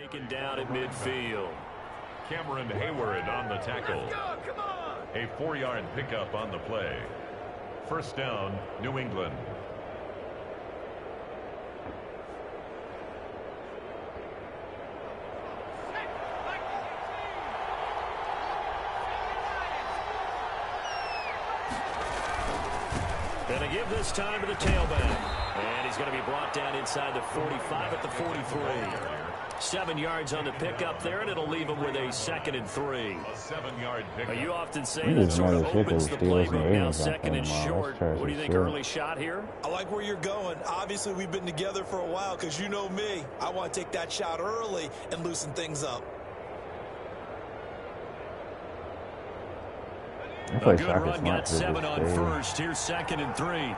Taken down at midfield. Cameron Hayward on the tackle. A 4-yard pickup on the play. First down, New England. Going to give this time to the tailback. And he's going to be brought down inside the 45 at the 43. 7 yards on the pickup there, and it'll leave him with a 2nd and 3. A 7-yard pickup. You often say that sort of opens the playbook. Now 2nd and short. What do you think, early shot here? I like where you're going. Obviously, we've been together for a while because you know me. I want to take that shot early and loosen things up. A good run, got 7 on first. Here's 2nd and 3.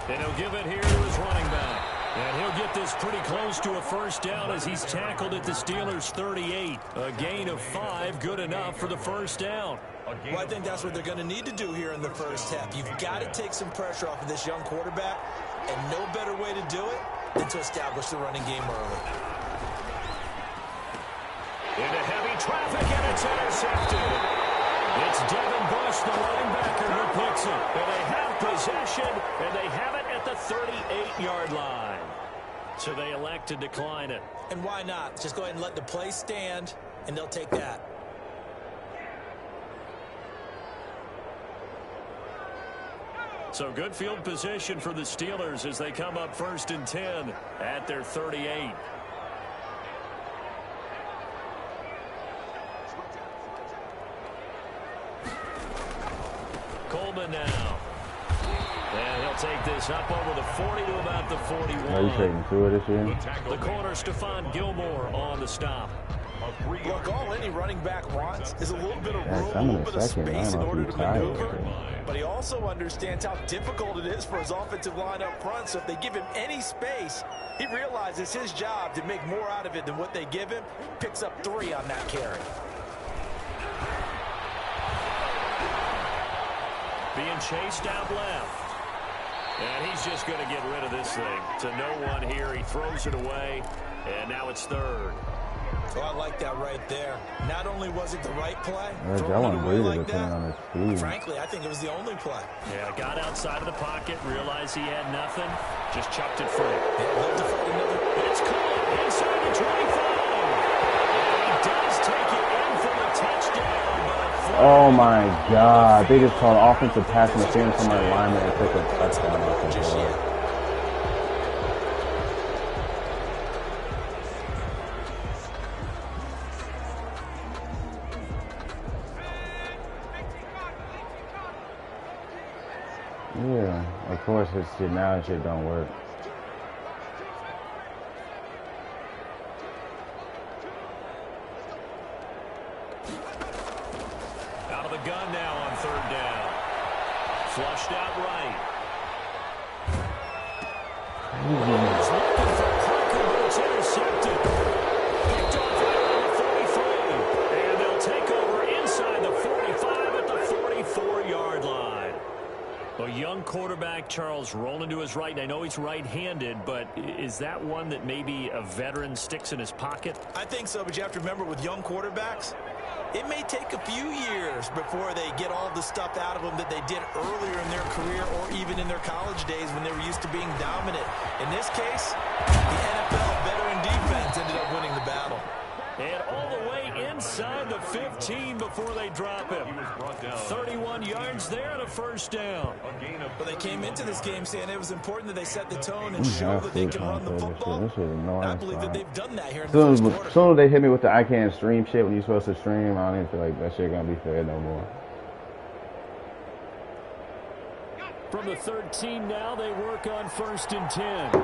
And he'll give it here to his running back. And he'll get this pretty close to a first down as he's tackled at the Steelers' 38. A gain of 5, good enough for the first down. Well, I think that's what they're going to need to do here in the first half. You've got to take some pressure off of this young quarterback, and no better way to do it than to establish the running game early. Into heavy traffic, and it's intercepted. It's Devin Bush, the linebacker, who picks it. And they have possession, and they have it at the 38-yard line. So they elect to decline it. And why not? Just go ahead and let the play stand, and they'll take that. So good field position for the Steelers as they come up 1st and 10 at their 38. Coleman now. And he'll take this up over the 40 to about the 41. Are you trading through it this year? The corner, Stephon Gilmore, on the stop. Look, all any running back wants is a little bit of room, Yeah, a little bit of space in order to maneuver. Tired. But he also understands how difficult it is for his offensive line up front. So if they give him any space, he realizes his job to make more out of it than what they give him. Picks up 3 on that carry. Being chased out left. And he's just going to get rid of this thing. To no one here. He throws it away. And now it's 3rd. Oh, I like that right there. Not only was it the right play, throwing it away like that, frankly, I think it was the only play. Yeah, got outside of the pocket, realized he had nothing, just chucked it free. It's caught inside the 25. And he does take it in for the touchdown. Oh, my God. They just called offensive pass interference from my lineman and took a touchdown off the ball. Yeah, of course it's shit now and shit don't work. Out of the gun now on 3rd down. Flushed out right. He's looking for Parker, but it's intercepted. Picked off right on the 43. And they'll take over inside the 45 at the 44-yard line. A young quarterback, Charles, rolling to his right. I know he's right-handed, but is that one that maybe a veteran sticks in his pocket? I think so, but you have to remember with young quarterbacks, it may take a few years before they get all the stuff out of them that they did earlier in their career or even in their college days when they were used to being dominant. In this case, the NFL veteran defense ended up winning the battle. And all the way inside the 15 before they drop him. 31 yards there and a first down. But they came into this game saying it was important that they set the tone and show that they can run the football. I believe that they've done that here in the first quarter. As soon as they hit me with the I can't stream shit when you're supposed to stream, I don't even feel like that shit gonna be fair no more. From the 13 now, they work on 1st and 10.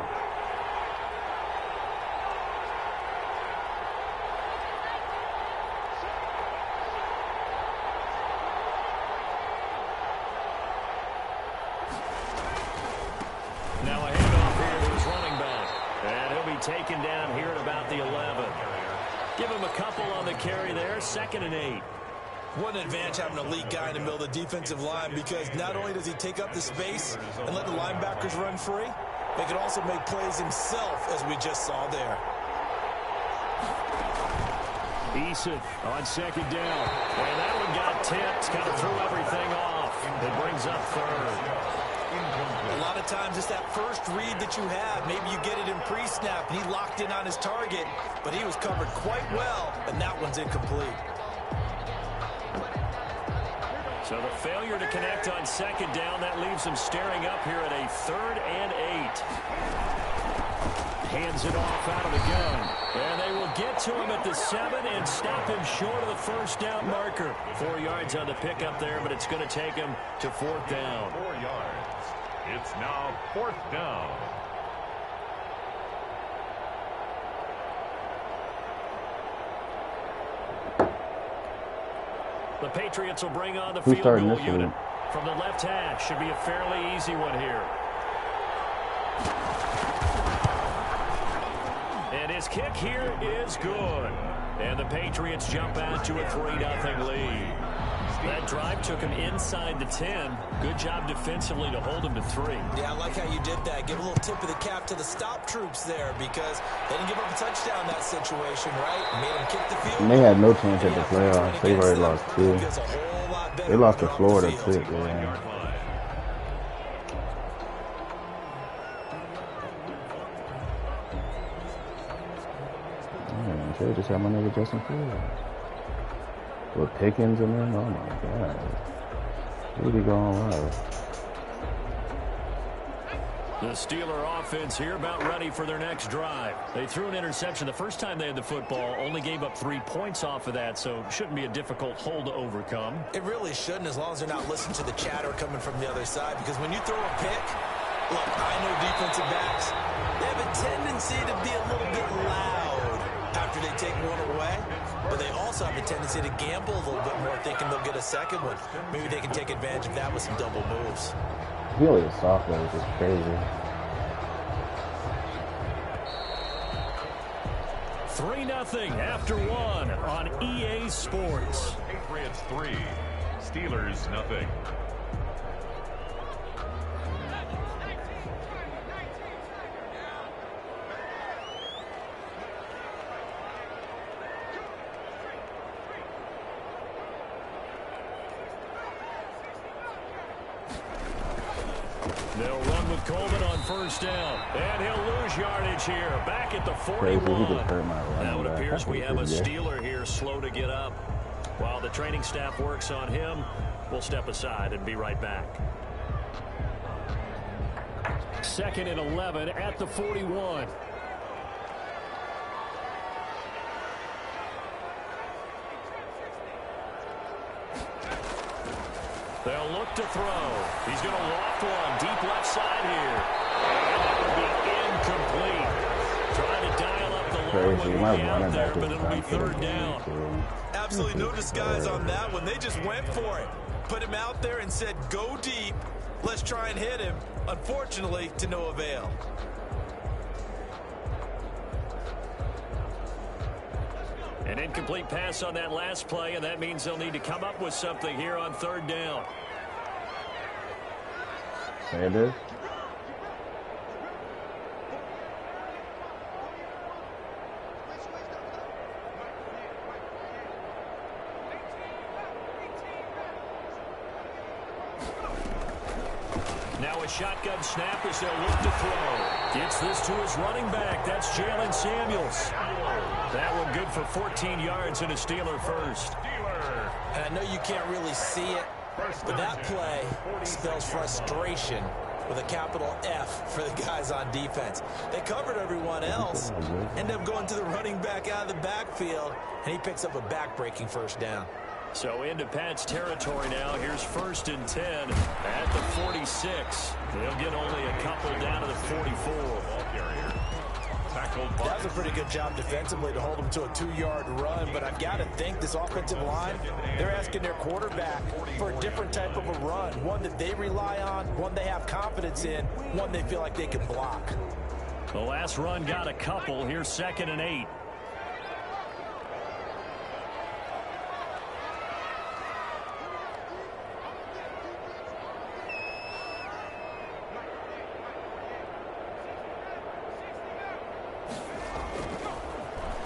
Now a handoff here to his running back. And he'll be taken down here at about the 11. Give him a couple on the carry there. 2nd and 8. What an advantage having an elite guy in the middle of the defensive line, because not only does he take up the space and let the linebackers run free, but he can also make plays himself, as we just saw there. Eason on second down. And that one got tipped, kind of threw everything off. It brings up third. A lot of times it's that first read that you have. Maybe you get it in pre-snap, and he locked in on his target, but he was covered quite well, and that one's incomplete. So the failure to connect on second down, that leaves him staring up here at a 3rd and 8. Hands it off out of the gun. And they will get to him at the 7 and stop him short of the first down marker. 4 yards on the pickup there, but it's going to take him to 4th down. 4 yards. It's now 4th down. The Patriots will bring on the field goal unit. From the left hash, should be a fairly easy one here. And his kick here is good. And the Patriots jump out to a 3-0 lead. That drive took him inside the 10. Good job defensively to hold him to 3. Yeah, I like how you did that. Give a little tip of the cap to the stop troops there, because they didn't give up a touchdown in that situation, right? Made them kick the field. And they had no chance at the playoffs. They've already lost 2. They lost to Florida, too. Yeah. They just had my nigga Justin Fields. With Pickens and them, oh my God. What be going on? The Steeler offense here about ready for their next drive. They threw an interception the first time they had the football, only gave up 3 points off of that, so shouldn't be a difficult hole to overcome. It really shouldn't, as long as they're not listening to the chatter coming from the other side, because when you throw a pick, look, I know defensive backs, they have a tendency to be a little bit loud after they take one away, but they also have a tendency to gamble a little bit more, thinking they'll get a second one. Maybe they can take advantage of that with some double moves. He only a sophomore, which is crazy. 3-0 after 1 on EA Sports. Patriots 3, Steelers 0. They'll run with Coleman on first down. And he'll lose yardage here. Back at the 41. Now it appears we have a Steeler here slow to get up. While the training staff works on him, we'll step aside and be right back. 2nd and 11 at the 41. They'll look to throw. He's going to loft one deep left side here. And that would be incomplete. Trying to dial up the long one will be out there, but it'll be 3rd down. Absolutely no disguise on that one. They just went for it. Put him out there and said, go deep. Let's try and hit him. Unfortunately, to no avail. An incomplete pass on that last play, and that means they'll need to come up with something here on 3rd down. Sanders. Now a shotgun snap as they'll look to throw. Gets this to his running back. That's Jalen Samuels. That one good for 14 yards and a Steeler first. And I know you can't really see it, but that play spells frustration with a capital F for the guys on defense. They covered everyone else, end up going to the running back out of the backfield, and he picks up a back-breaking first down. So into Pat's territory now. Here's 1st and 10 at the 46. They'll get only a couple down to the 44. That was a pretty good job defensively to hold them to a 2-yard run, but I've got to think this offensive line, they're asking their quarterback for a different type of a run, one that they rely on, one they have confidence in, one they feel like they can block. The last run got a couple. Here's 2nd and 8.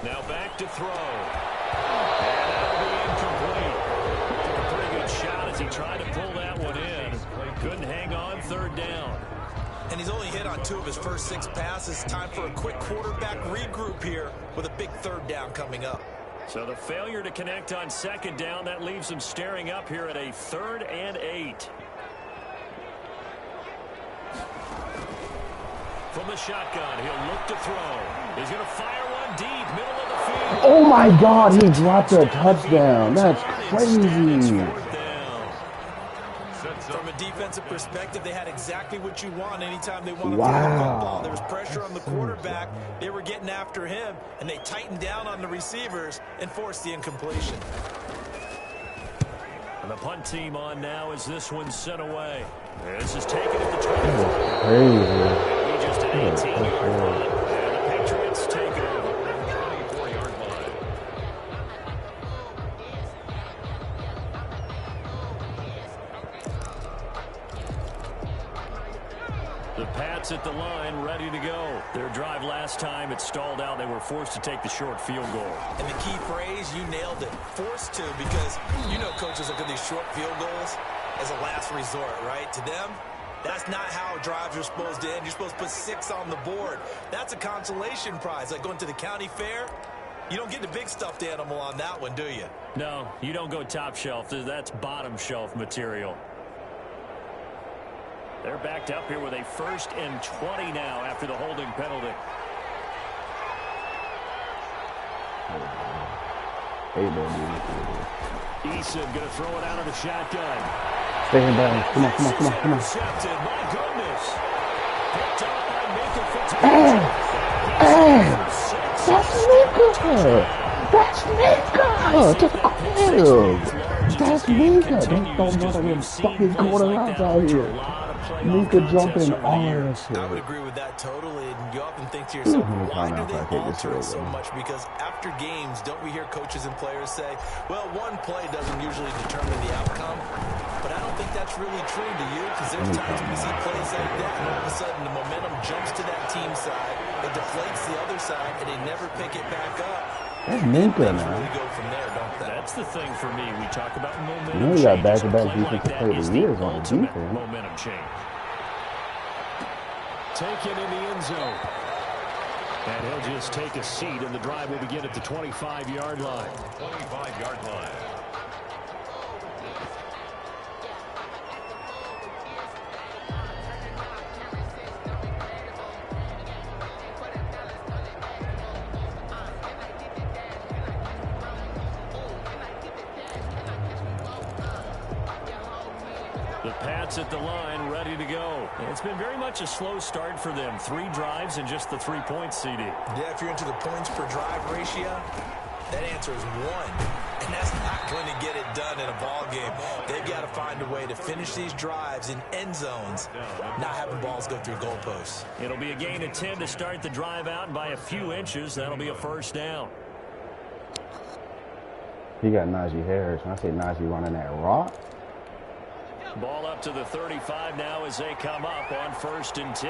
Now back to throw. And that'll be incomplete. Took a pretty good shot as he tried to pull that one in. Couldn't hang on third down. And he's only hit on 2 of his first 6 passes. Time for a quick quarterback regroup here with a big third down coming up. So the failure to connect on second down, that leaves him staring up here at a 3rd and 8. From the shotgun, he'll look to throw. He's going to fire one deep, middle of the field. Oh my God, he dropped a touchdown. That's crazy. From a defensive perspective, they had exactly what you want anytime they wanted to throw the football. There was pressure on the quarterback. They were getting after him, and they tightened down on the receivers and forced the incompletion. And the punt team on now as this one's sent away. This is taken at the 24. He just an 18-yard run, and the Patriots take over. 24-yard line. The Pats at the line, ready to go. Their drive last time, it stalled out. They were forced to take the short field goal. And the key phrase, you nailed it. Forced to, because you know coaches look at these short field goals as a last resort, right? To them, that's not how drives are supposed to end. You're supposed to put 6 on the board. That's a consolation prize. Like going to the county fair, you don't get the big stuffed animal on that one, do you? No, you don't go top shelf. That's bottom shelf material. They're backed up here with a 1st and 20 now after the holding penalty. Eason going to throw it out of the shotgun. Stay in bounds. Come on. Intercepted. My goodness. Picked up by Minkah Fitzpatrick. That's Minkah. That's Minkah. They don't know that we're fucking quarterbacks out here. Minkah jumping all that shit. I would agree with that totally. And you often think to yourself, why do they alter it so much? Because after games, don't we hear coaches and players say, well, one play doesn't usually determine the outcome. But I don't think that's really true to you, because there's times when we see plays like that, and all of a sudden the momentum jumps to that team side, it deflates the other side, and they never pick it back up. That's Minkah, man. Really go from there, don't they? That's the thing for me. We talk about momentum. You know you got changes. back-to-back A play defensive like player that of is the the years on the ultimate defense. momentum change. Taken in the end zone. And he'll just take a seat, and the drive will begin at the 25-yard line. 25-yard line. The Pats at the line, ready to go. It's been very much a slow start for them. 3 drives and just the 3 points, CD. Yeah, if you're into the points per drive ratio, that answer is 1. And that's not going to get it done in a ball game. They've got to find a way to finish these drives in end zones, not having balls go through goalposts. It'll be a gain of 10 to start the drive out, and by a few inches, that'll be a 1st down. He got Najee Harris. When I say Najee running that rock, Ball up to the 35 now as they come up on 1st and 10.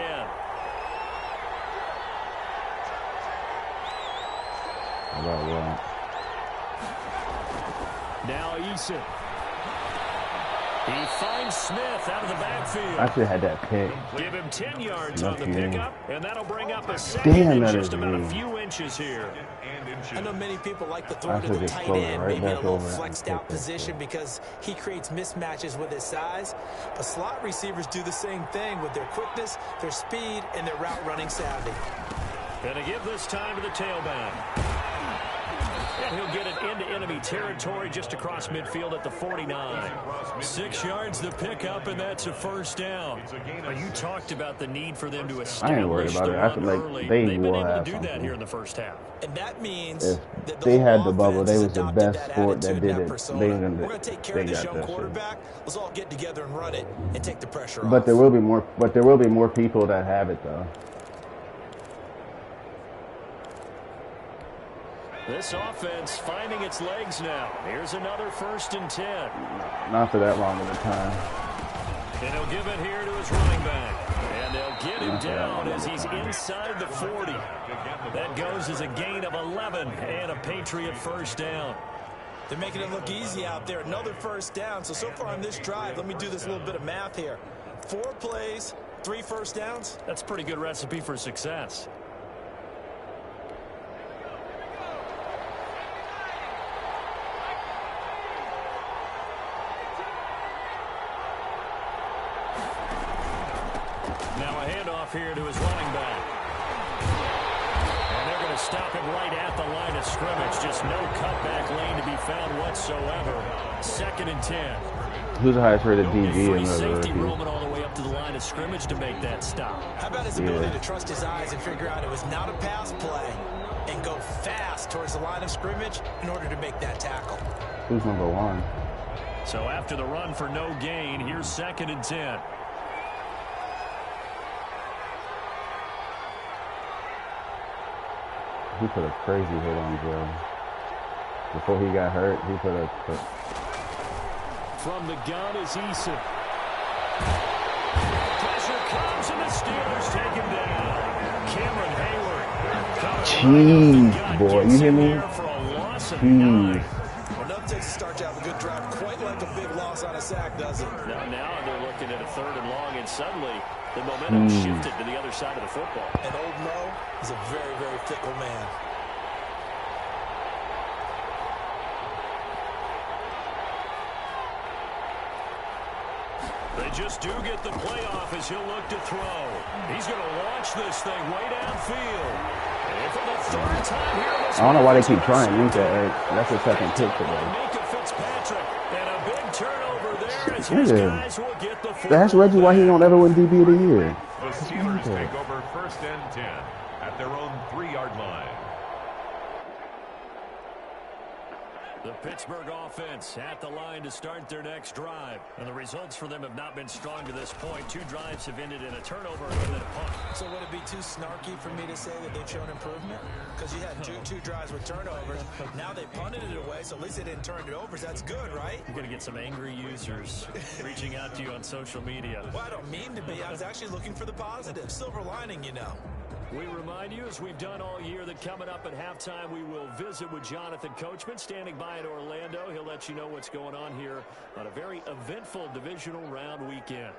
Now Eason. He finds Smith out of the backfield. I should have had that pick. Give him 10 yards on the pickup, and that'll bring up a 2nd Damn, and that just is about a mean. few inches here. I know many people like to throw I to should the just tight throw it end, right maybe in a back little over and flexed take out that position shit. because he creates mismatches with his size. But slot receivers do the same thing with their quickness, their speed, and their route running savvy. Gonna give this time to the tailback. And he'll get it into enemy territory just across midfield at the 49. 6 yards the pickup, and that's a 1st down. But you talked about the need for them to establish about the it. I run feel like early. they They've been will able to have do that something. here in the 1st half. And that means If that they whole had the bubble, offense they has was the adopted best that sport that attitude did and that it. persona. They We're gonna- going to take care they of this got young that shit. quarterback. Let's all get together and run it and take the pressure off. But there will be more. But there will be more people that have it though. This offense finding its legs now. Here's another 1st and 10. Not for that long of a time. And he'll give it here to his running back. And And they'll get him down as he's inside the 40. That goes as a gain of 11 and a Patriot first down. They're making it look easy out there. Another first down. So far on this drive, let me do this little bit of math here. 4 plays, 3 first downs. That's a pretty good recipe for success. Now a handoff here to his running back. And they're going to stop him right at the line of scrimmage. Just no cutback lane to be found whatsoever. 2nd and 10. Who's the highest rated No DB free in the safety rookie? roaming all the way up to the line of scrimmage to make that stop. How about his ability to trust his eyes and figure out it was not a pass play and go fast towards the line of scrimmage in order to make that tackle? Who's number 1? So after the run for no gain, here's 2nd and 10. He put a crazy hit on Joe. Before he got hurt, he put a... From the gun is Eason. Pressure comes and the Steelers take him down. Cameron Hayward. Jeez, boy, you hear me? Jeez. Well, nothing takes a start to have a good drive quite like a big loss on a sack, does it? Now they're looking at a 3rd and long, and suddenly the momentum shifted to the other side of the football. And Old Mo is a very, very fickle man. They just do get the playoff as he'll look to throw. He's going to launch this thing way downfield. And for the 3rd time here in this I don't know why they keep trying. That's the second pick today. Mika Fitzpatrick, and a big turnover there as his guys will get the football. That's Reggie why he don't ever win DB of the year. The Steelers take over 1st and 10 at their own 3-yard line. The Pittsburgh offense at the line to start their next drive. And the results for them have not been strong to this point. 2 drives have ended in a turnover and then a punt. So would it be too snarky for me to say that they've shown improvement? Because you had two drives with turnovers. Now they punted it away, so at least they didn't turn it over. So that's good, right? You're going to get some angry users reaching out to you on social media. Well, I don't mean to be. I was actually looking for the positive. Silver lining, you know. We remind you, as we've done all year, that coming up at halftime, we will visit with Jonathan Coachman, standing by in Orlando. He'll let you know what's going on here on a very eventful divisional round weekend.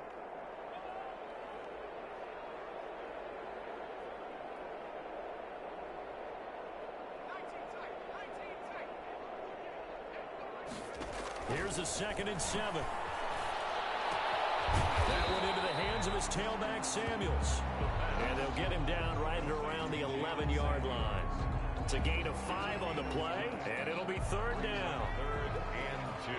Here's a 2nd and 7. That one into the hands of his tailback, Samuels. And they'll get him down right at around the 11-yard line. It's a gain of 5 on the play, and it'll be 3rd down. 3rd and 2.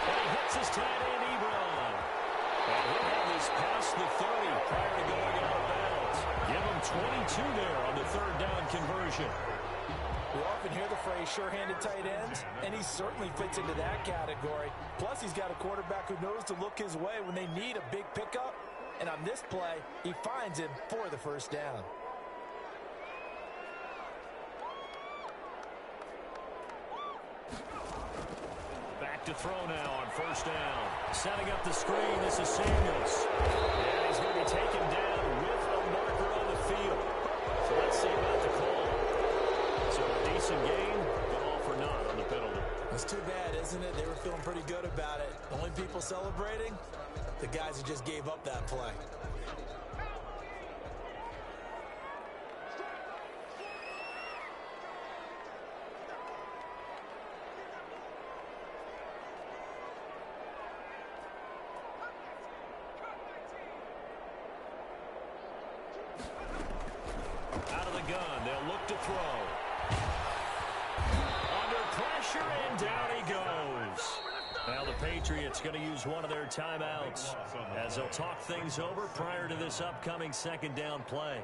And he hits his tight end, Ebron. And he'll have this past the 30 prior to going out of bounds. Give him 22 there on the 3rd down conversion. We often hear the phrase sure-handed tight ends, and he certainly fits into that category. Plus, he's got a quarterback who knows to look his way when they need a big pickup. And on this play, he finds him for the 1st down. Back to throw now on 1st down. Setting up the screen, this is Samuels. And he's going to be taken down with a marker on the field. So let's see about the call. So a decent game, but all for naught on the penalty. It's too bad, isn't it? They were feeling pretty good about it. The only people celebrating, the guys who just gave up that play. Out of the gun, they'll look to throw. Under pressure, and down he goes. Now the Patriots going to use one of their timeouts as they'll talk things over prior to this upcoming 2nd down play.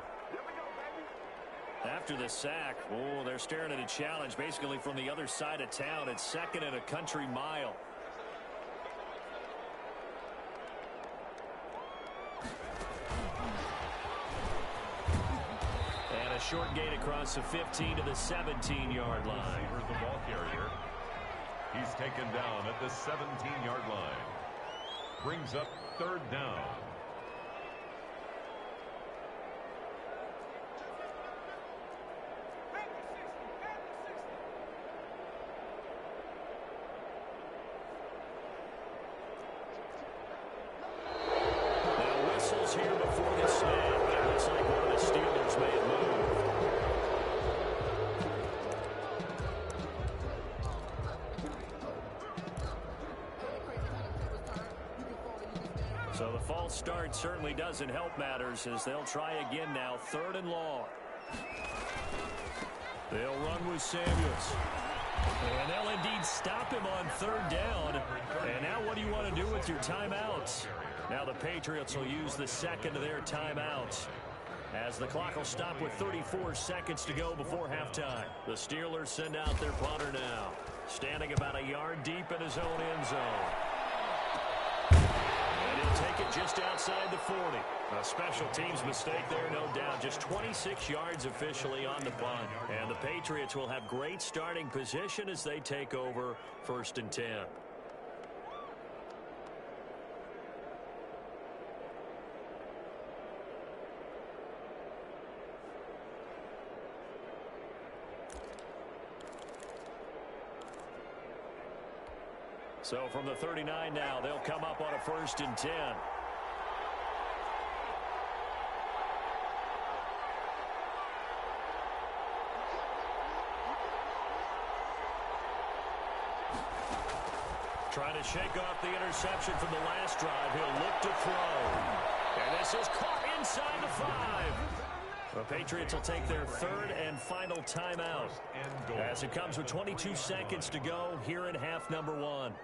After the sack, they're staring at a challenge basically from the other side of town. It's 2nd and a country mile. short gain across the 15 to the 17-yard line. Receiver, the ball carrier. He's taken down at the 17-yard line. Brings up third down. Now whistles here before the snap, but it looks like one of the Steelers may have moved. So the false start certainly doesn't help matters as they'll try again now, 3rd and long. They'll run with Samuels. And they'll indeed stop him on 3rd down. And now what do you want to do with your timeouts? Now the Patriots will use the second of their timeouts, as the clock will stop with 34 seconds to go before halftime. The Steelers send out their punter now, standing about a yard deep in his own end zone. And he'll take it just outside the 40. A special teams mistake there, no doubt. Just 26 yards officially on the punt. And the Patriots will have great starting position as they take over 1st and 10. So from the 39 now, they'll come up on a 1st and 10. Trying to shake off the interception from the last drive. He'll look to throw. And this is caught inside the 5. The Patriots will take their 3rd and final timeout, as it comes with 22 seconds to go here in half number 1.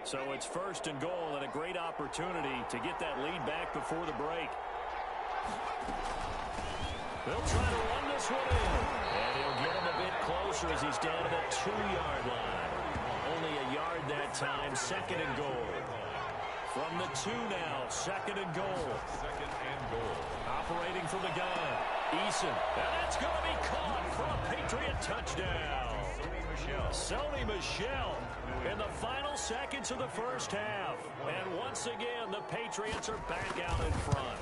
So it's 1st and goal, and a great opportunity to get that lead back before the break. They'll try to run this one in. And he'll get him a bit closer as he's down to the 2-yard line. Only a yard that time. 2nd and goal. From the 2 now. 2nd and goal. 2nd and goal. Operating from the gun. Eason. And that's going to be caught for a Patriot touchdown. Sony Michel in the final seconds of the first half. And once again, the Patriots are back out in front.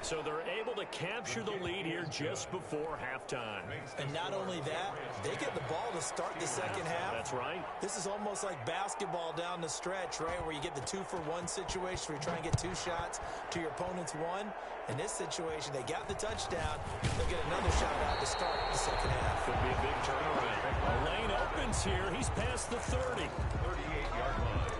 So they're able to capture the lead here just before halftime. And not only that, they get the ball to start the second half. That's right. This is almost like basketball down the stretch, right, where you get the 2-for-1 situation where you try and get 2 shots to your opponent's 1. In this situation, they got the touchdown. They'll get another shot out to start the second half. Could be a big turnaround. A lane opens here. He's past the 30. 38-yard line.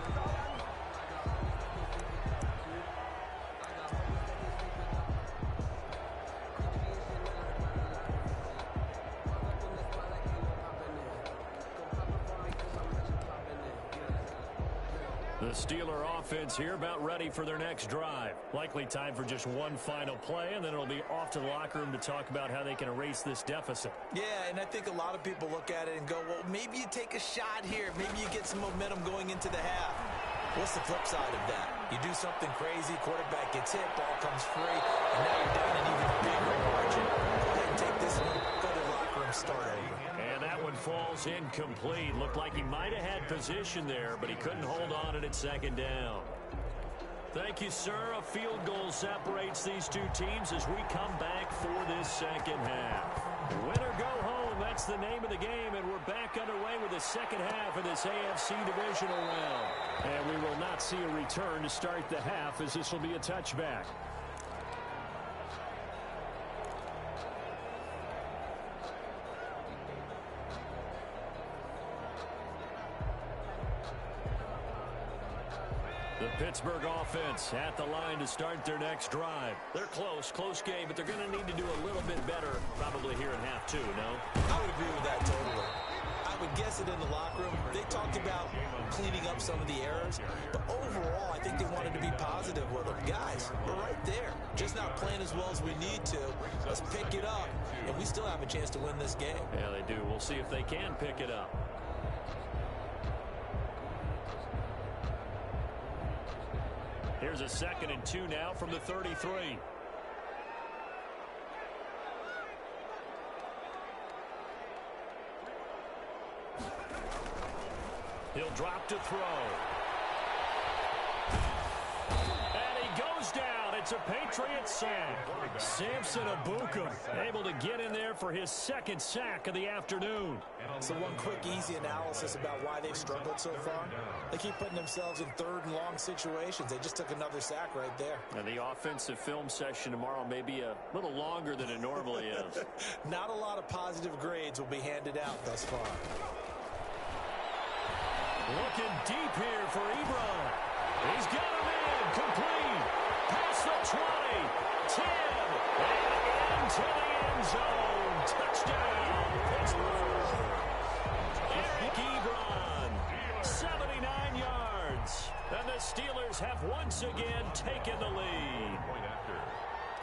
The Steeler offense here about ready for their next drive. Likely time for just one final play, and then it'll be off to the locker room to talk about how they can erase this deficit. Yeah, and I think a lot of people look at it and go, well, maybe you take a shot here. Maybe you get some momentum going into the half. What's the flip side of that? You do something crazy, quarterback gets hit, ball comes free, and now you're down an even bigger margin. Go ahead and take this one, go to the locker room, start over. And that one falls incomplete. Looked like he might have had position there, but he couldn't hold on to it at 2nd down. Thank you, sir. A field goal separates these two teams as we come back for this second half. Win or go home, that's the name of the game, and we're back underway with the second half of this AFC divisional round. And we will not see a return to start the half, as this will be a touchback. The Pittsburgh offense at the line to start their next drive. They're close game, but they're going to need to do a little bit better probably here in half 2, no? I would agree with that totally. I would guess it in the locker room. They talked about cleaning up some of the errors, but overall, I think they wanted to be positive with them. Guys, we're right there. Just not playing as well as we need to. Let's pick it up, and we still have a chance to win this game. Yeah, they do. We'll see if they can pick it up. Here's a 2nd and 2 now from the 33. He'll drop to throw. And he goes down. It's a Patriots sack. Samson Ebukam able to get in there for his 2nd sack of the afternoon. So one quick, easy analysis about why they've struggled so far. They keep putting themselves in 3rd and long situations. They just took another sack right there. And the offensive film session tomorrow may be a little longer than it normally is. Not a lot of positive grades will be handed out thus far. Looking deep here for Ebron. He's got him in. Complete. Past the 20. 10. And into the end zone. Touchdown, Pittsburgh. Eric Ebron. 79 yards. And the Steelers have once again taken the lead.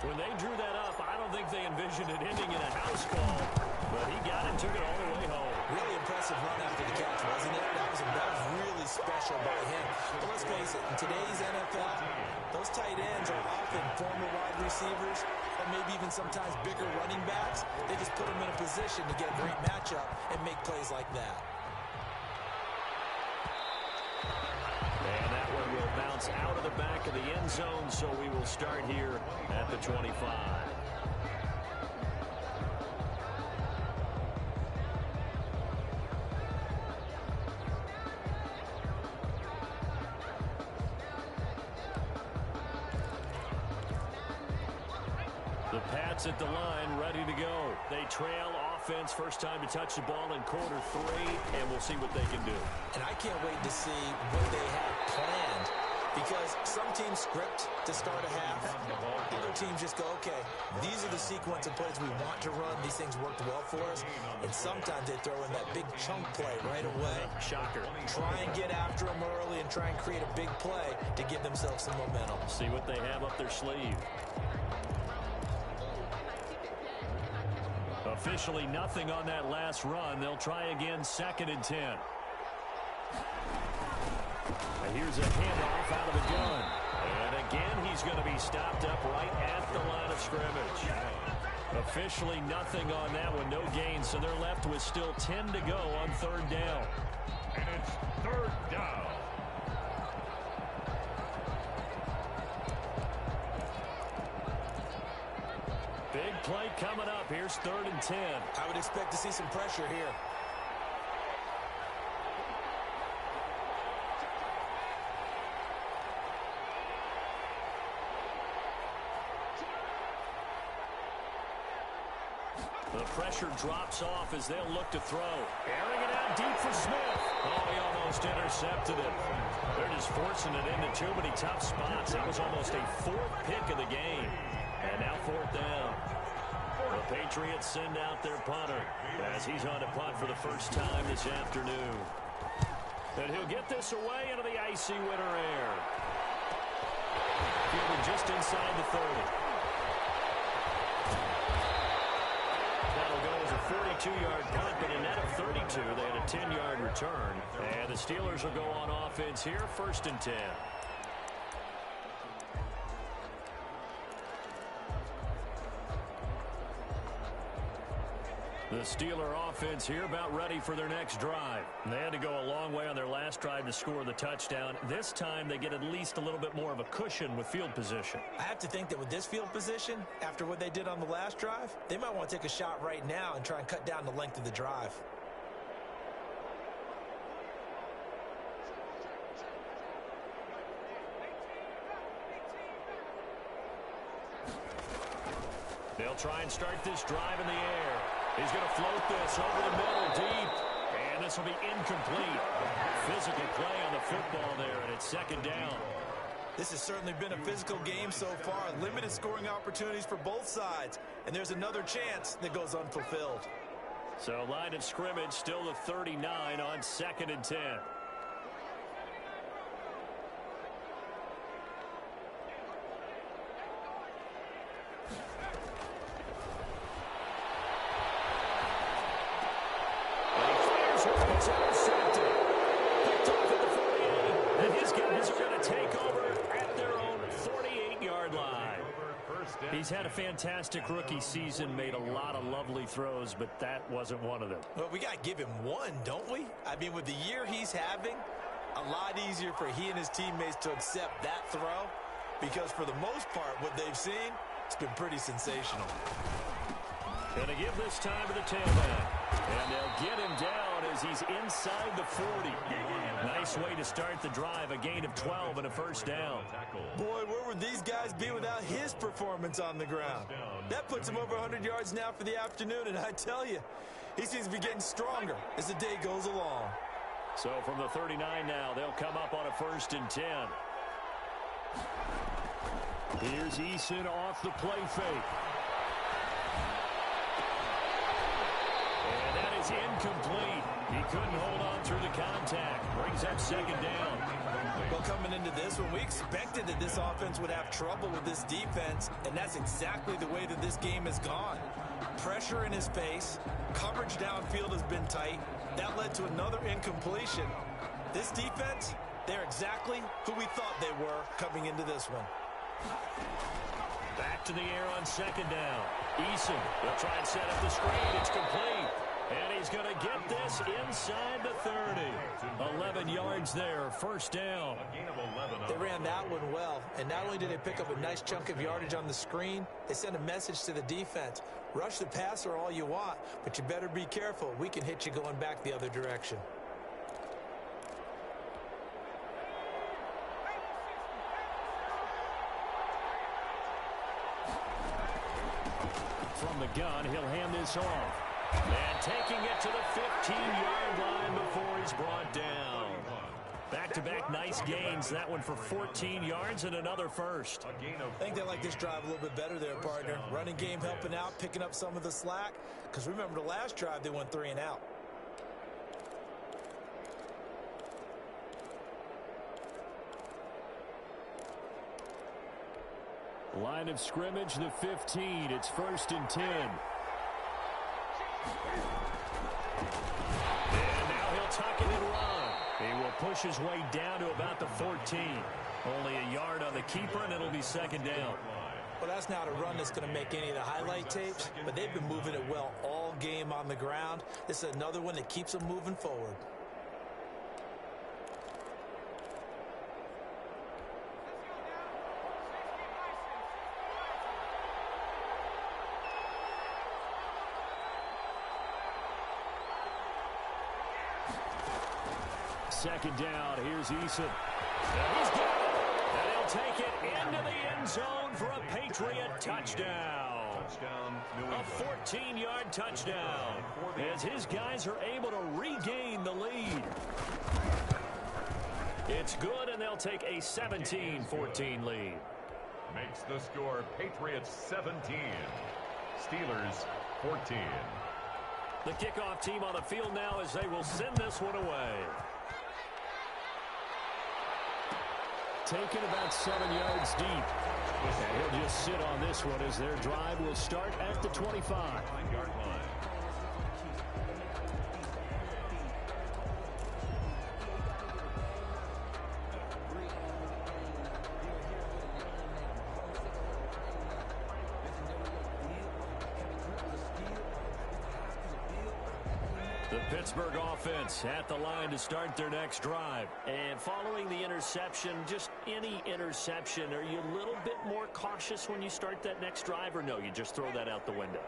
When they drew that up, I don't think they envisioned it ending in a house call. But he got it, took it all the way home. Really impressive run after the catch, wasn't it? That was really special by him. But let's face it, in today's NFL, those tight ends are often former wide receivers or maybe even sometimes bigger running backs. They just put them in a position to get a great matchup and make plays like that. And that one will bounce out of the back of the end zone, so we will start here at the 25. The Pats at the line, ready to go. They trail offense, first time to touch the ball in quarter 3, and we'll see what they can do. And I can't wait to see what they have planned, because some teams script to start a half. Other teams just go, okay, these are the sequence of plays we want to run. These things worked well for us. And sometimes they throw in that big chunk play right away. Shocker. Try and get after them early and try and create a big play to give themselves some momentum. See what they have up their sleeve. Officially nothing on that last run. They'll try again, 2nd and 10. And here's a handoff out of the gun. And again, he's going to be stopped up right at the line of scrimmage. Officially nothing on that one, no gain. So they're left with still 10 to go on 3rd down. And it's 3rd down. Big play coming up. Here's 3rd and 10. I would expect to see some pressure here. The pressure drops off as they'll look to throw. Airing it out deep for Smith. Oh, he almost intercepted it. They're just forcing it into too many tough spots. That was almost a 4th pick of the game. And now 4th down. The Patriots send out their punter as he's on to punt for the first time this afternoon. And he'll get this away into the icy winter air. Fielded just inside the 30. That'll go as a 42-yard punt, but a net of 32. They had a 10-yard return. And the Steelers will go on offense here, 1st and 10. The Steeler offense here about ready for their next drive. They had to go a long way on their last drive to score the touchdown. This time they get at least a little bit more of a cushion with field position. I have to think that with this field position, after what they did on the last drive, they might want to take a shot right now and try and cut down the length of the drive. They'll try and start this drive in the air. He's going to float this over the middle deep. And this will be incomplete. Physical play on the football there, and it's 2nd down. This has certainly been a physical game so far. Limited scoring opportunities for both sides. And there's another chance that goes unfulfilled. So line of scrimmage still the 39 on 2nd and 10. It's intercepted. Picked off at the 48. And his guys are going to take over at their own he's had a fantastic rookie season, made a lot of lovely throws, but that wasn't one of them. Well, we got to give him one, don't we? I mean, with the year he's having, a lot easier for he and his teammates to accept that throw, because for the most part, what they've seen, it's been pretty sensational. Going to give this time to the tailback. And they'll get him down as he's inside the 40. Nice way to start the drive, a gain of 12 and a first down. Boy, where would these guys be without his performance on the ground? That puts him over 100 yards now for the afternoon, and I tell you, he seems to be getting stronger as the day goes along. So from the 39 now, they'll come up on a 1st and 10. Here's Eason off the play fake. And that is incomplete. He couldn't hold on through the contact. Brings up 2nd down. Well, coming into this one, we expected that this offense would have trouble with this defense, and that's exactly the way that this game has gone. Pressure in his face. Coverage downfield has been tight. That led to another incompletion. This defense, they're exactly who we thought they were coming into this one. Back to the air on 2nd down. Eason will try and set up the screen. It's complete. And he's going to get this inside the 30. 11 yards there, 1st down. They ran that one well, and not only did they pick up a nice chunk of yardage on the screen, they sent a message to the defense. Rush the passer all you want, but you better be careful. We can hit you going back the other direction. From the gun, he'll hand this off. And taking it to the 15-yard line before he's brought down. Back-to-back nice gains. That one for 14 yards and another first. I think they like this drive a little bit better there, partner. Running game helping out, picking up some of the slack. Because remember, the last drive, they went 3 and out. Line of scrimmage, the 15. It's 1st and 10. And now he'll tuck it and run. He will push his way down to about the 14. Only a yard on the keeper, and it'll be 2nd down. Well, that's not a run that's going to make any of the highlight tapes, but they've been moving it well all game on the ground. This is another one that keeps them moving forward. Second down, here's Eason. And he's got it. And he'll take it into the end zone for a Patriot touchdown. A 14-yard touchdown as his guys are able to regain the lead. It's good, and they'll take a 17-14 lead. Makes the score Patriots 17, Steelers 14. The kickoff team on the field now as they will send this one away. Taken about 7 yards deep. And he'll just sit on this one as their drive will start at the 25-yard line. The Pittsburgh offense at the line to start their next drive. And following the interception, just any interception, are you a little bit more cautious when you start that next drive, or no, you just throw that out the window?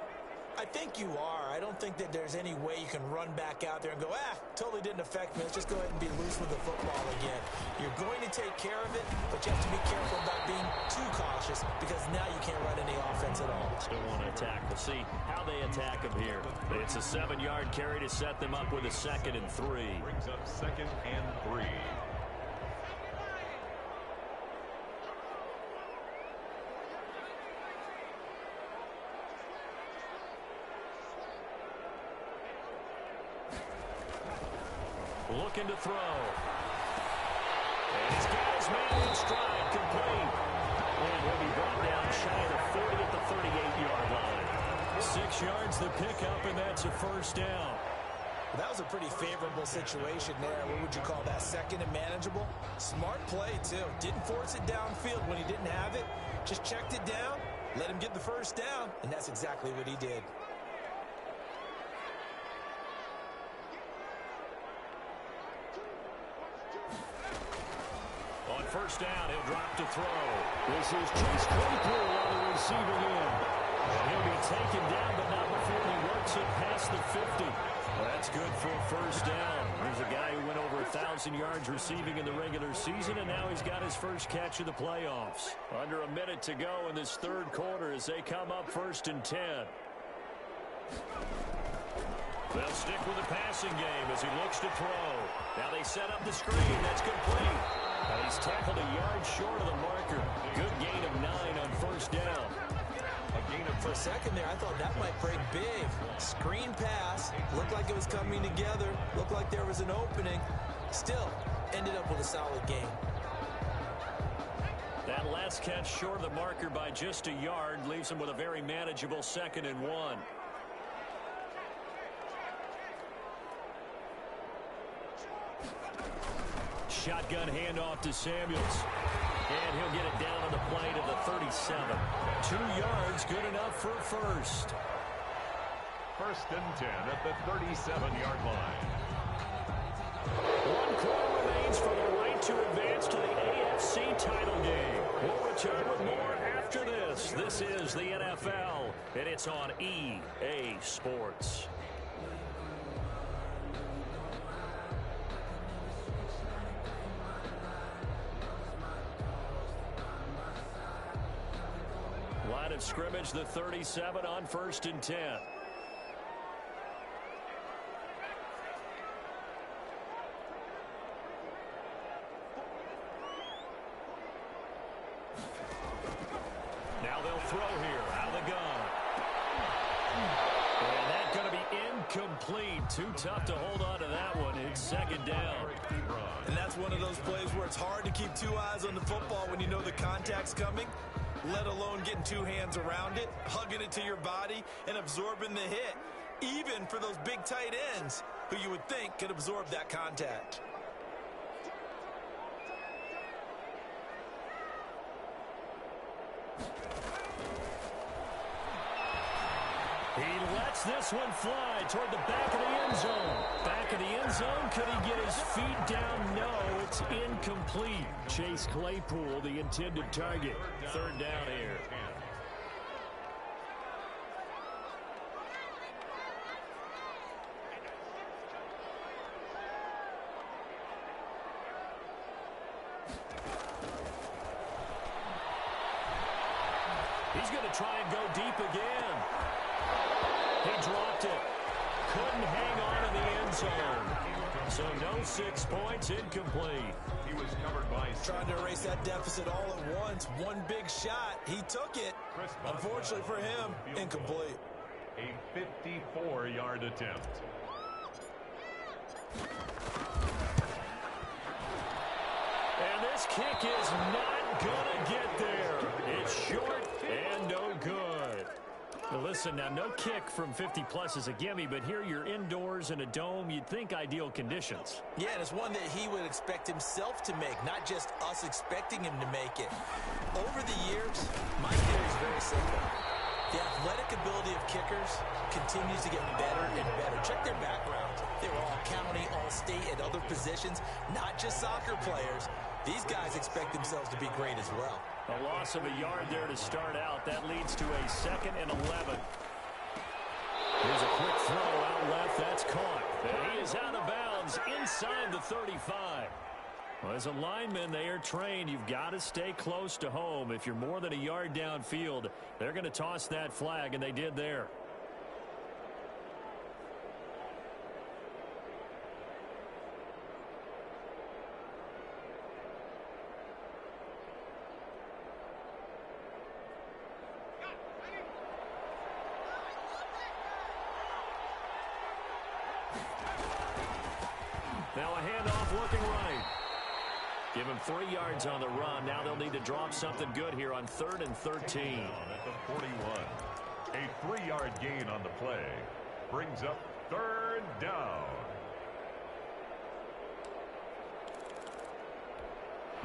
I think you are. I don't think that there's any way you can run back out there and go, totally didn't affect me. Let's just go ahead and be loose with the football again. You're going to take care of it, but you have to be careful about being too cautious because now you can't run any offense at all. Still want to attack. We'll see how they attack him here. It's a 7-yard carry to set them up with a 2nd and 3. Brings up 2nd and 3. Looking to throw. And he's got his man in stride, complete. And he'll be brought down shy of the 40 at the 38-yard line. 6 yards the pickup, and that's a first down. That was a pretty favorable situation there. What would you call that? 2nd and manageable? Smart play, too. Didn't force it downfield when he didn't have it. Just checked it down, let him get the first down, and that's exactly what he did. On first down, he'll drop to throw. This is Chase Claypool on the receiving end. And he'll be taken down, but not before he works it past the 50. Well, that's good for a first down. There's a guy who went over 1,000 yards receiving in the regular season, and now he's got his first catch of the playoffs. Under a minute to go in this third quarter as they come up 1st and 10. They'll stick with the passing game as he looks to throw. Now they set up the screen. That's complete. And he's tackled a yard short of the marker. Good gain of 9 on first down. For a second there, I thought that might break big. Screen pass. Looked like it was coming together. Looked like there was an opening. Still, ended up with a solid game. That last catch short of the marker by just a yard leaves him with a very manageable 2nd and 1. Shotgun handoff to Samuels. And he'll get it down on the play to the 37. 2 yards, good enough for a first. 1st and 10 at the 37-yard line. 1 quarter remains for the right to advance to the AFC title game. We'll return with more after this. This is the NFL, and it's on EA Sports. Line of scrimmage, the 37 on 1st and 10. Now they'll throw here out of the gun. And that's going to be incomplete. Too tough to hold on to that one. It's 2nd down. And that's one of those plays where it's hard to keep 2 eyes on the football when you know the contact's coming, let alone getting 2 hands around it, hugging it to your body, and absorbing the hit, even for those big tight ends who you would think could absorb that contact. He lets this one fly toward the back of the end zone. Back of the end zone. Could he get his feet down? No, it's incomplete. Chase Claypool, the intended target. 3rd down here. He's going to try and go deep again. He dropped it. Couldn't hang on in the end zone. So no 6 points, incomplete. He was covered by... Trying to erase that deficit all at once. One big shot. He took it. Unfortunately for him, incomplete. A 54-yard attempt. And this kick is not going to get there. It's short and no good. Well, listen, now, no kick from 50-plus is a gimme, but here you're indoors in a dome. You'd think ideal conditions. Yeah, and it's one that he would expect himself to make, not just us expecting him to make it. Over the years, my theory is very simple. The athletic ability of kickers continues to get better and better. Check their backgrounds. They were all county, all state, at other positions, not just soccer players. These guys expect themselves to be great as well. A loss of a yard there to start out. That leads to a 2nd and 11. Here's a quick throw out left. That's caught. And he is out of bounds inside the 35. Well, as a lineman, they are trained. You've got to stay close to home. If you're more than a yard downfield, they're going to toss that flag, and they did there. Now a handoff looking right. Give him 3 yards on the run. Now they'll need to drop something good here on 3rd and 13. At the 41. A 3-yard gain on the play brings up 3rd down.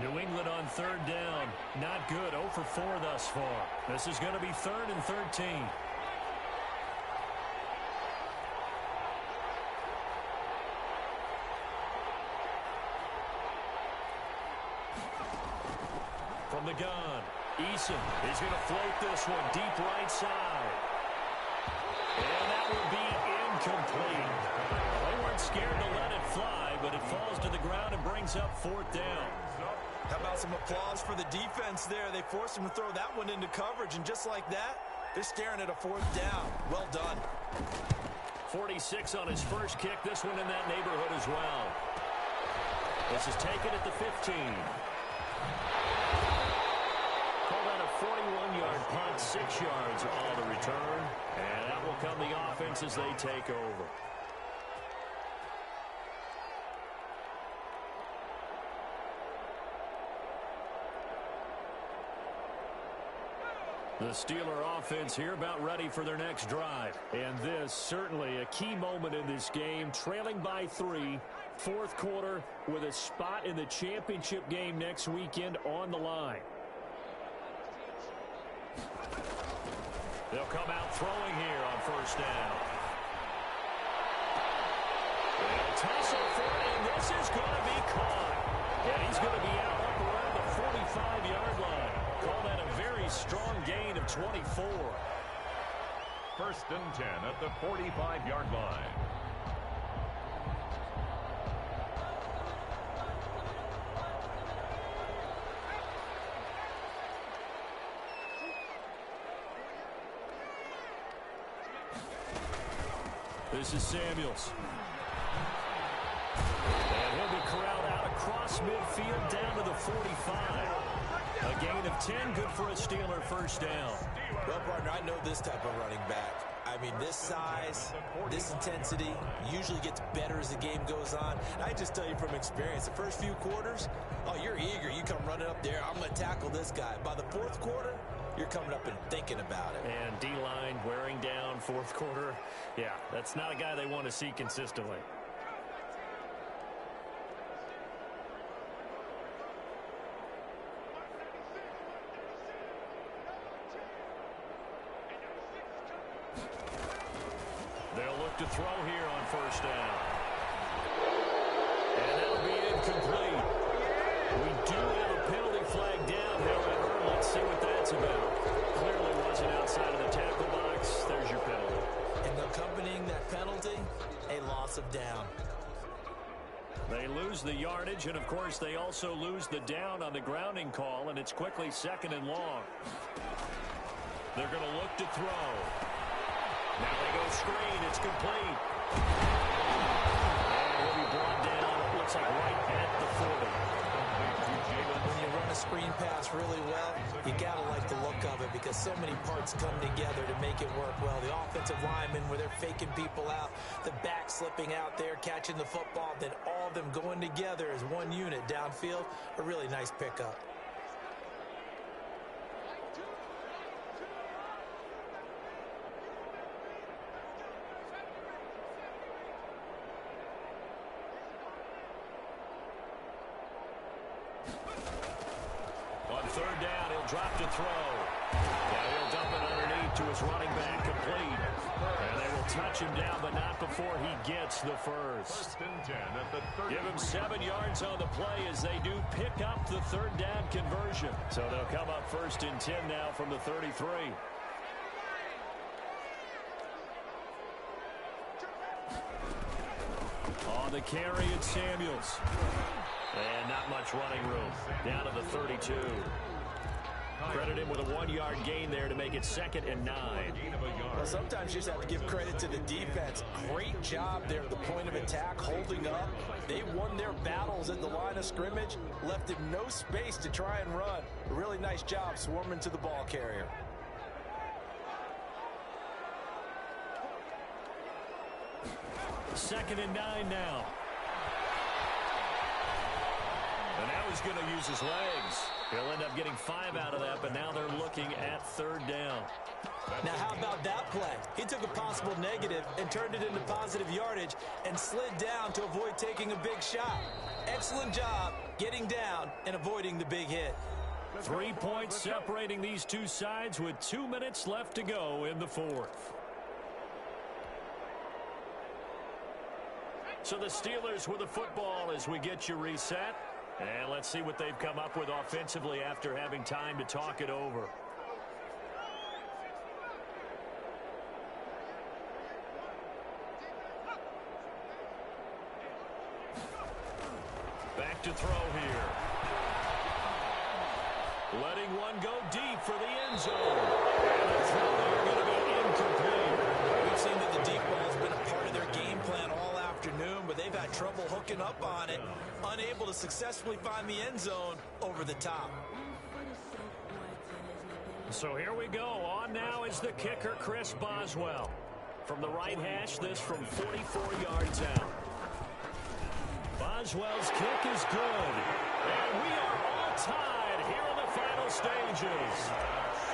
New England on third down. Not good. 0 for 4 thus far. This is going to be 3rd and 13. From the gun, Eason is going to float this one deep right side. And that will be incomplete. They weren't scared to let it fly, but it falls to the ground and brings up 4th down. How about some applause for the defense there? They forced him to throw that one into coverage, and just like that, they're staring at a 4th down. Well done. 46 on his first kick. This one in that neighborhood as well. This is taken at the 15. Call that a 41-yard punt, 6 yards on the return. And that will come the offense as they take over. The Steeler offense here about ready for their next drive. And this certainly a key moment in this game. Trailing by 3, 4th quarter with a spot in the championship game next weekend on the line. They'll come out throwing here on 1st down. They'll tussle for it, and this is going to be caught. And he's going to be out up around the 45-yard line. Call that a very strong gain of 24. 1st and 10 at the 45-yard line. This is Samuels. And he'll be corralled out across midfield down to the 45. A gain of 10, good for a Steeler 1st down. Well, partner, I know this type of running back. I mean, this size, this intensity usually gets better as the game goes on. I just tell you from experience, the first few quarters, oh, you're eager. You come running up there, I'm going to tackle this guy. By the 4th quarter, you're coming up and thinking about it. And D-line wearing down 4th quarter. Yeah, that's not a guy they want to see consistently. They'll look to throw here on 1st down. And that'll be incomplete. We do have a penalty flag down, however. Let's see what that's about. Clearly wasn't outside of the tackle box. There's your penalty. And accompanying that penalty, a loss of down. They lose the yardage, and, of course, they also lose the down on the grounding call, and it's quickly 2nd and long. They're going to look to throw. Now they go screen. It's complete. And will be brought down, it looks like, right at the 40. When you run a screen pass really well, you got to like the look of it because so many parts come together to make it work well. The offensive linemen, where they're faking people out, the back slipping out there, catching the football, then all of them going together as one unit downfield. A really nice pickup. On 3rd down, he'll drop to throw. Now he'll dump it underneath to his running back, complete. And they will touch him down, but not before he gets the first. 1st and 10 at the 30. Give him 7 yards on the play as they do pick up the 3rd down conversion. So they'll come up 1st and 10 now from the 33. On the carry, it's Samuels. And not much running room. Down to the 32. Credit him with a 1-yard gain there to make it 2nd and 9. Well, sometimes you just have to give credit to the defense. Great job there at the point of attack, holding up. They won their battles at the line of scrimmage, left him no space to try and run. A really nice job swarming to the ball carrier. Second and 9 now. And now he's going to use his legs. He'll end up getting 5 out of that, but now they're looking at third down. Now, how about that play? He took a possible negative and turned it into positive yardage and slid down to avoid taking a big shot. Excellent job getting down and avoiding the big hit. 3 points separating these two sides with 2 minutes left to go in the fourth. So the Steelers with the football as we get you reset. And let's see what they've come up with offensively after having time to talk it over. Back to throw here. Letting one go deep for the end zone. And the throw there going to go incomplete. We've seen that the deep ball has been a part of their game plan all afternoon, but they've had trouble hooking up on it, unable to successfully find the end zone over the top. So here we go. On now is the kicker, Chris Boswell. From the right hash, this from 44 yards out. Boswell's kick is good. And we are all tied here in the final stages.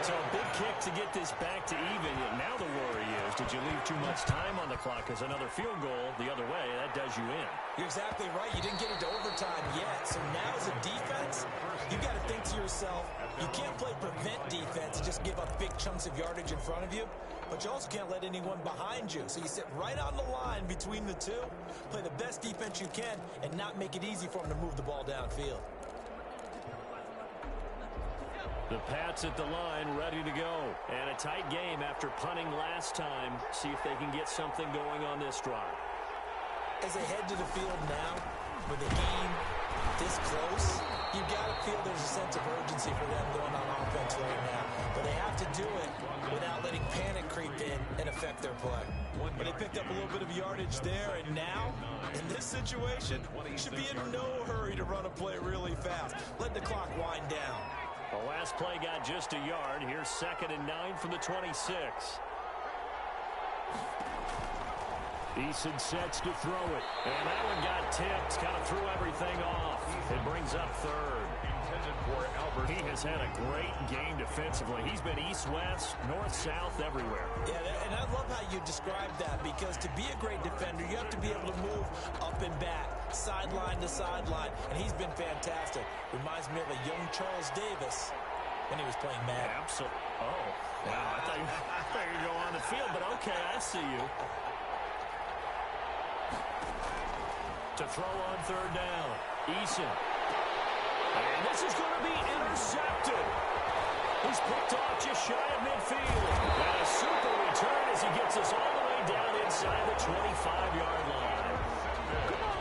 So a big kick to get this back to even. Now the worry is, did you leave too much time on the clock? Because another field goal the other way, that does you in. You're exactly right. You didn't get into overtime yet. So now as a defense, you got to think to yourself, you can't play prevent defense and just give up big chunks of yardage in front of you. But you also can't let anyone behind you. So you sit right on the line between the two, play the best defense you can, and not make it easy for them to move the ball downfield. The Pats at the line, ready to go. And a tight game after punting last time. See if they can get something going on this drive. As they head to the field now, with the game this close, you've got to feel there's a sense of urgency for them going on offense right now. But they have to do it without letting panic creep in and affect their play. But they picked up a little bit of yardage there, and now, in this situation, should be in no hurry to run a play really fast. Let the clock wind down. The last play got just a yard. Here's 2nd and 9 from the 26. Eason sets to throw it. And that one got tipped. Kind of threw everything off. It brings up third. He has had a great game defensively. He's been east-west, north-south, everywhere. Yeah, and I love how you described that, because to be a great defender, you have to be able to move up and back, sideline to sideline, and he's been fantastic. Reminds me of a young Charles Davis when he was playing Madden. Absolutely. Oh, wow. I thought you were going on the field, but okay, I see you. To throw on third down. Eason. And this is going to be intercepted. He's picked off just shy of midfield. And a super return as he gets us all the way down inside the 25-yard line.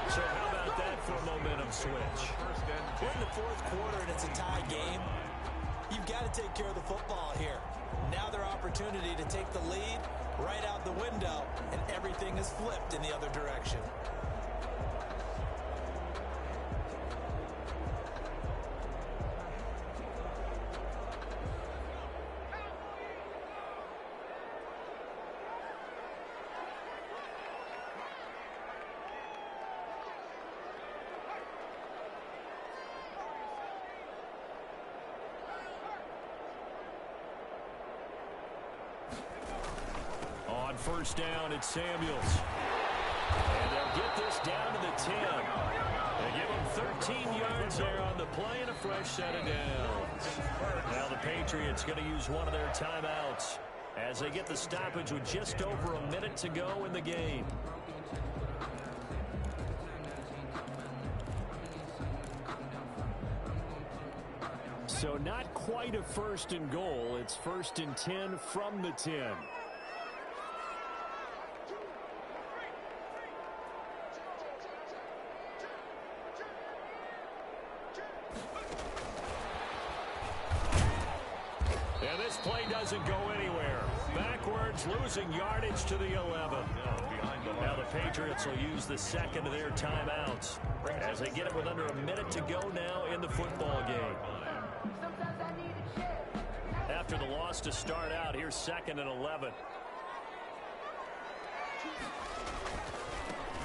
So how about that for a momentum switch? We're in the fourth quarter and it's a tie game. You've got to take care of the football here. Now their opportunity to take the lead right out the window, and everything is flipped in the other direction. On first down, it's Samuels. And they'll get this down to the 10. They give him 13 yards there on the play and a fresh set of downs. Now the Patriots going to use one of their timeouts as they get the stoppage with just over a minute to go in the game. So not quite a 1st and goal. It's 1st and 10 from the 10. And this play doesn't go anywhere. Backwards, losing yardage to the 11. Now the Patriots will use the 2nd of their timeouts as they get it with under a minute to go now in the football game. After the loss to start out, here's 2nd and 11.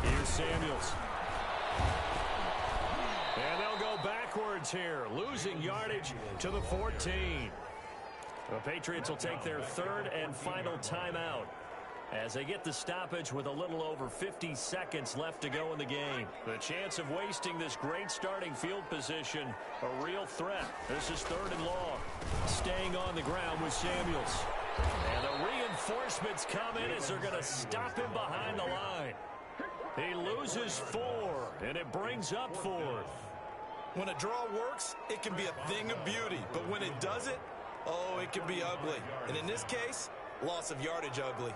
Here's Samuels. And they'll go backwards. yards here, losing yardage to the 14. The Patriots will take their third and final timeout as they get the stoppage with a little over 50 seconds left to go in the game. The chance of wasting this great starting field position, a real threat. This is 3rd and long. Staying on the ground with Samuels. And the reinforcements come in as they're going to stop him behind the line. He loses 4, and it brings up 4th. When a draw works, it can be a thing of beauty. But when it doesn't, oh, it can be ugly. And in this case, loss of yardage ugly.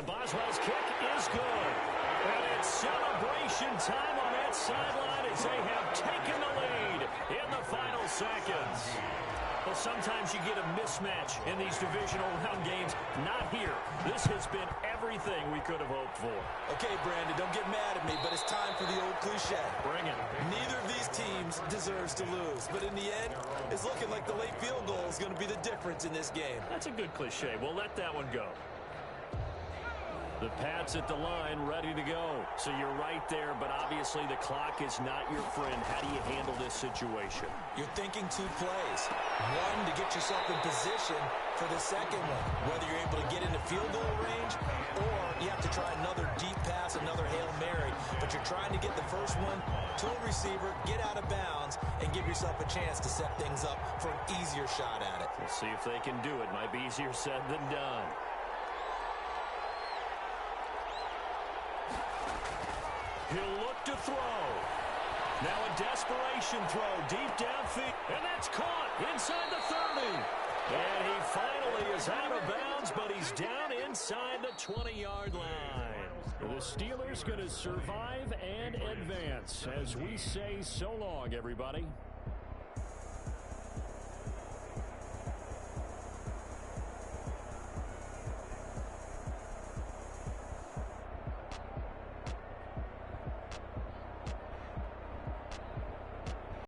Boswell's kick is good. And it's celebration time on that sideline as they have taken the lead in the final seconds. Well, sometimes you get a mismatch in these divisional round games. Not here. This has been everything we could have hoped for. Okay, Brandon, don't get mad at me, but it's time for the old cliche. Bring it. Neither of these teams deserves to lose, but in the end, it's looking like the late field goal is going to be the difference in this game. That's a good cliche. We'll let that one go. The Pats at the line, ready to go. So you're right there, but obviously the clock is not your friend. How do you handle this situation? You're thinking 2 plays. One, to get yourself in position for the second one, whether you're able to get into field goal range or you have to try another deep pass, another Hail Mary. But you're trying to get the first one to a receiver, get out of bounds, and give yourself a chance to set things up for an easier shot at it. We'll see if they can do it. Might be easier said than done. He'll look to throw. Now a desperation throw deep downfield. And that's caught inside the 30. And he finally is out of bounds, but he's down inside the 20-yard line. The Steelers going to survive and advance as we say so long, everybody.